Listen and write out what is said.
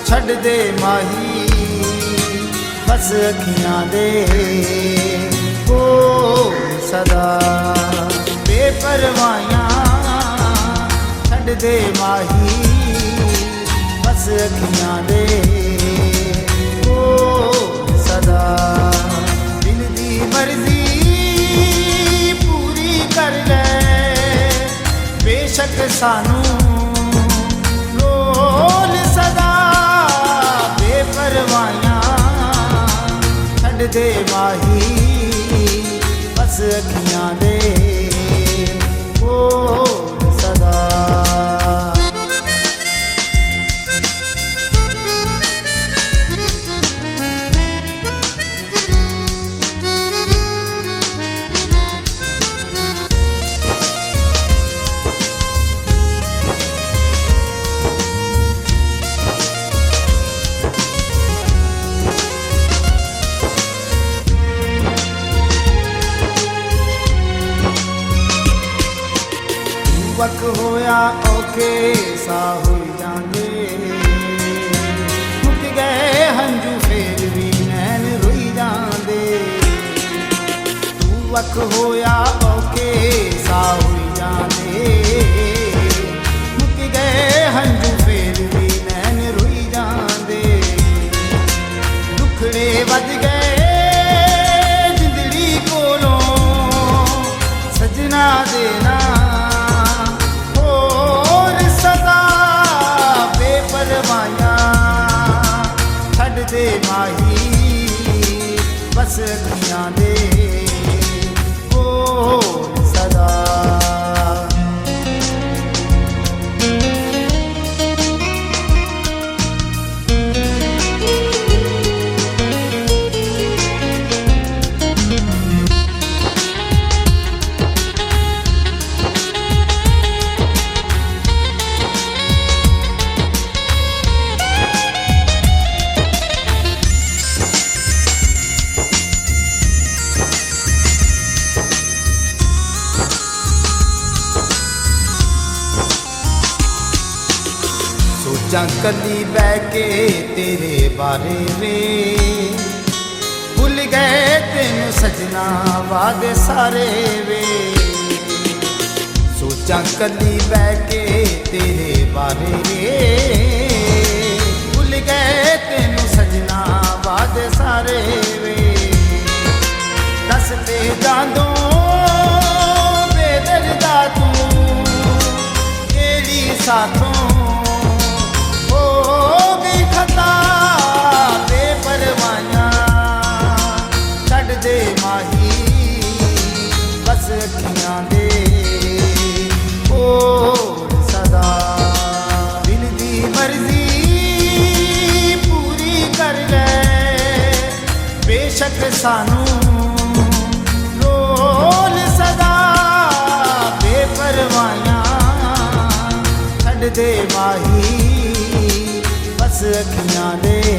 ਛੱਡ ਦੇ ਮਾਹੀ ਬਸ ਅੱਖੀਆਂ ਦੇ ਹੋ ਸਦਾ ਬੇਪਰਵਾਹੀਆਂ ਛੱਡ ਦੇ ਮਾਹੀ ਬਸ ਅੱਖੀਆਂ ਦੇ ਹੋ ਸਦਾ ਦਿਲ ਦੀ ਮਰਜ਼ੀ ਪੂਰੀ ਕਰ ਲੈ ਬੇਸ਼ੱਕ ਸਾਨੂੰ ਰੋਲ ਸਦਾ ਬੇਪਰਵਾਹੀਆਂ ਛੱਡ ਦੇ ਮਾਹੀ ਬਸ ਅੱਖੀਆਂ ਦੇ ਹੋ ਸਦਾ ਵਕ ਹੋਇਆ ਔਖੇ ਸਾਹ ਹੋਈ ਜਾਂਦੇ ਮੁੱਕ ਗਏ ਹੰਝੂ ਫੇਰ ਵੀ ਨੈਣ ਰੋਈ ਜਾਂਦੇ ਤੂੰ ਵਕ ਹੋਇਆ ਔਖੇ ਸਾਹ ਹੋਈ ਜਾਂਦੇ ਮੁੱਕ ਗਏ ਹੰਝੂ ਫੇਰ ਵੀ ਨੈਣ ਰੋਈ ਜਾਂਦੇ ਦੁਖੜੇ ਵੱਜ ਗਏ ਜ਼ਿੰਦੜੀ ਕੋਲੋਂ ਸਜਣਾ ਦੇਣਾ ਛੱਡ ਦੇ ਮਾਹੀ ਬਸ ਅੱਖੀਆਂ ਦੇ ਹੋ ਸਦਾ ਸੋਚਾਂ ਕੱਲੀ ਬਹਿ ਕੇ ਤੇਰੇ ਬਾਰੇ ਵੇ ਭੁੱਲ ਗਏ ਤੈਨੂੰ ਸਜਣਾ ਵਾਦੇ ਸਾਰੇ ਵੇ ਸੋਚਾਂ ਕੱਲੀ ਬਹਿ ਕੇ ਤੇਰੇ ਬਾਰੇ ਵੇ ਭੁੱਲ ਗਏ ਤੈਨੂੰ ਸਜਣਾ ਵਾਦੇ ਸਾਰੇ ਵੇ ਦੱਸ ਤੇ ਜਾਂਦੋਂ ਬੇਦਰਦਾ ਤੂੰ ਕਿਹੜੀ ਸਾਥੋਂ ਛੱਡ ਦੇ ਮਾਹੀ ਬਸ ਅੱਖੀਆਂ ਦੇ ਹੋ ਸਦਾ ਦਿਲ ਦੀ ਮਰਜ਼ੀ ਪੂਰੀ ਕਰ ਲੈ ਬੇਸ਼ੱਕ ਸਾਨੂੰ ਰੋਲ ਸਦਾ ਬੇਪਰਵਾਹੀਆਂ ਛੱਡ ਦੇ ਮਾਹੀ ਬਸ ਅੱਖੀਆਂ ਦੇ